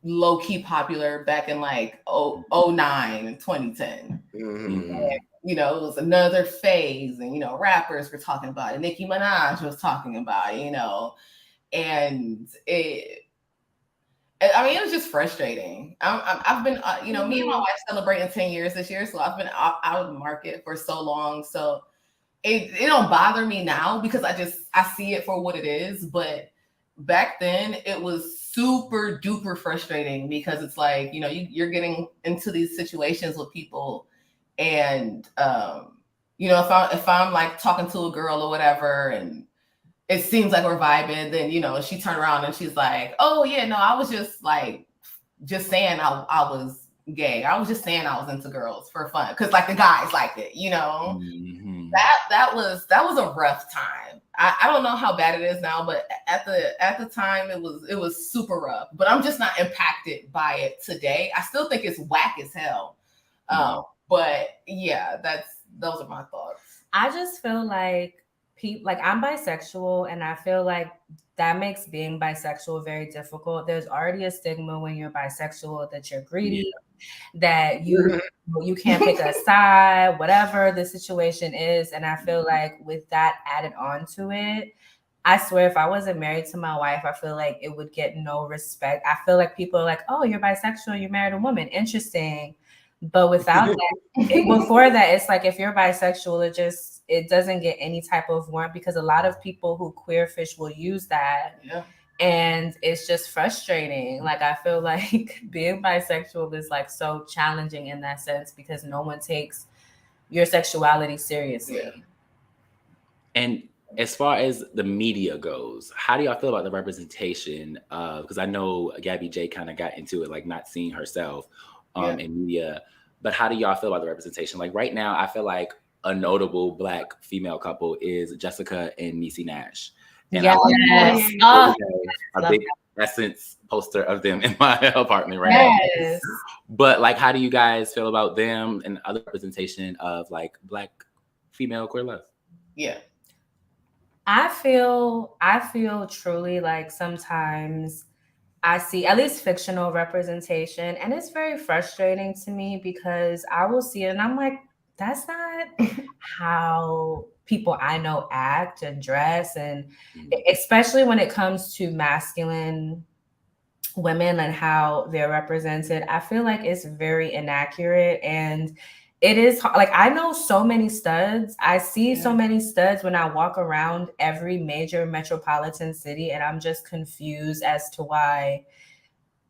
low key popular back in like 2009 and 2010. And, you know, it was another phase, and you know, rappers were talking about it. Nicki Minaj was talking about it, you know, and it was just frustrating. I've been, you know, me and my wife celebrating 10 years this year, so I've been out of the market for so long. So it don't bother me now because I see it for what it is. But back then it was super duper frustrating because it's like, you know, you're getting into these situations with people, and you know, if I'm like talking to a girl or whatever, and it seems like we're vibing, then, you know, she turned around and she's like, oh yeah, no, I was just saying I was gay. I was just saying I was into girls for fun because like the guys liked it, you know. That was a rough time. I don't know how bad it is now, but at the time it was super rough. But I'm just not impacted by it today. I still think it's whack as hell. But yeah, those are my thoughts. I just feel like I'm bisexual, and I feel like that makes being bisexual very difficult. There's already a stigma when you're bisexual that you're greedy, that you can't pick a side, whatever the situation is. And I feel like with that added on to it, I swear if I wasn't married to my wife, I feel like it would get no respect. I feel like people are like, oh, you're bisexual, you married a woman, interesting. But without that, before that, it's like if you're bisexual, it doesn't get any type of warrant because a lot of people who queer fish will use that. Yeah. And it's just frustrating. Like, I feel like being bisexual is like so challenging in that sense because no one takes your sexuality seriously. Yeah. And as far as the media goes, how do y'all feel about the representation of, because I know Gabby J kind of got into it, like not seeing herself in media, but how do y'all feel about the representation? Like right now, I feel like a notable Black female couple is Jessica and Niecy Nash. And I a big Essence poster of them in my apartment right now. But like, how do you guys feel about them and other representation of like Black female queer love? Yeah. I feel truly like sometimes I see at least fictional representation and it's very frustrating to me because I will see it and I'm like, that's not how people I know act and dress, and especially when it comes to masculine women and how they're represented, I feel like it's very inaccurate. And it is like, I know so many studs. I see so many studs when I walk around every major metropolitan city, and I'm just confused as to why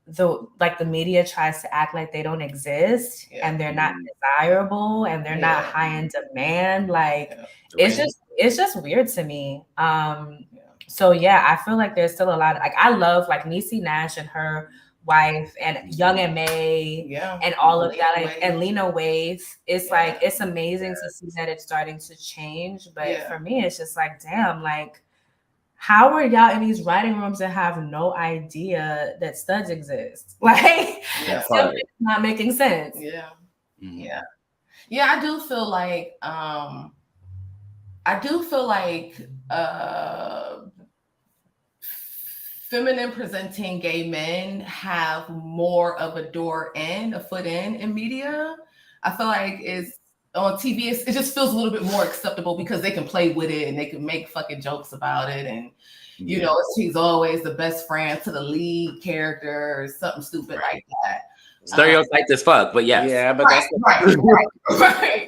the media tries to act like they don't exist and they're not desirable and they're not high in demand. Like it's just weird to me. So yeah, I feel like there's still a lot of, like, I love like Niecy Nash and her wife and Young and May and all of that, like, and Lena Waithe. It's like, it's amazing to see that it's starting to change. But for me, it's just like, damn, like, how are y'all in these writing rooms and have no idea that studs exist? Like, it's not making sense. Yeah, I do feel like feminine presenting gay men have more of a foot in media. I feel like it's on TV, it just feels a little bit more acceptable because they can play with it and they can make fucking jokes about it. And, you know, she's always the best friend to the lead character or something stupid like that. Stereotypes as fuck, but yes. Yeah, but that's right.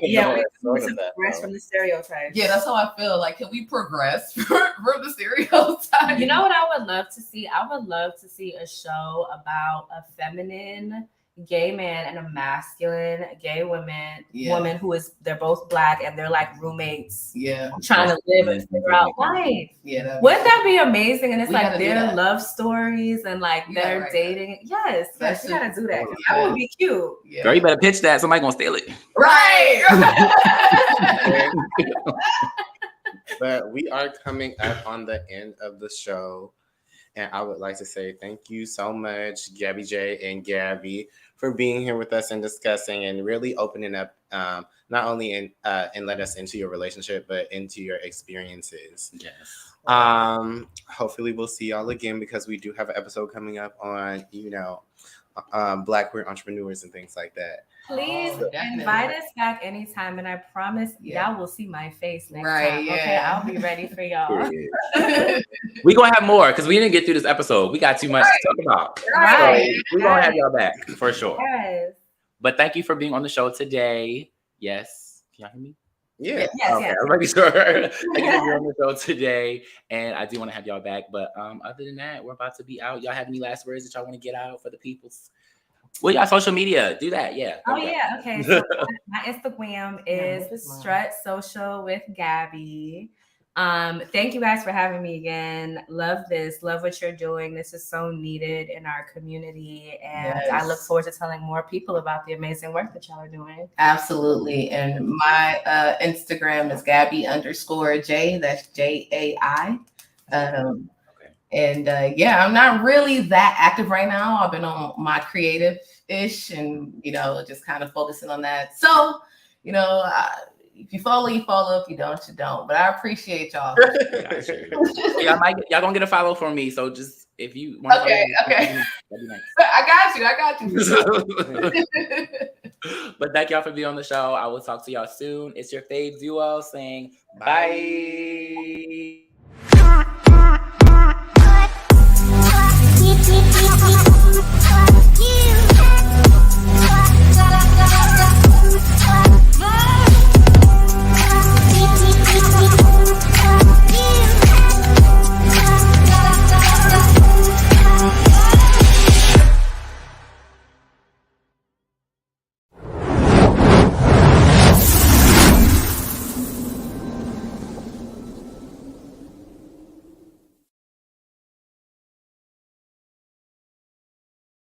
Yeah, we progress from the stereotypes. Yeah, that's how I feel. Like, can we progress from the stereotypes? You know what I would love to see? I would love to see a show about a feminine gay man and a masculine gay woman who is, they're both Black and they're like roommates trying to live and figure out life. Wouldn't that be amazing? And it's like their love stories and like they're dating. Yes, you gotta do that. That would be cute. Girl, you better pitch that. Somebody gonna steal it. Right. But we are coming up on the end of the show. And I would like to say thank you so much, Gabby J and Gabby, for being here with us and discussing and really opening up, not only and let us into your relationship, but into your experiences. Yes. Hopefully we'll see y'all again because we do have an episode coming up on, you know, Black queer entrepreneurs and things like that. Please invite us back anytime, and I promise y'all will see my face next time. Okay, I'll be ready for y'all. We gonna have more because we didn't get through this episode. We got too much to talk about. So we gonna have y'all back for sure. Yes. But thank you for being on the show today. Yes. Can y'all hear me? Yeah. Yes, okay. I'm pretty sure. Thank you for being on the show today, and I do want to have y'all back. But other than that, we're about to be out. Y'all have any last words that y'all want to get out for the peoples? Well, y'all social media, do that, Okay. So my Instagram is Strut Social with Gabby. Thank you guys for having me again. Love this. Love what you're doing. This is so needed in our community, and I look forward to telling more people about the amazing work that y'all are doing. Absolutely. And my Instagram is Gabby_J. That's JAI. And I'm not really that active right now. I've been on my creative-ish and, you know, just kind of focusing on that. So, you know, if you follow, you follow. If you don't, you don't. But I appreciate y'all. Y'all gonna get a follow from me. So just if you want to follow me, that'd be nice. I got you. But thank y'all for being on the show. I will talk to y'all soon. It's your fave duo saying bye.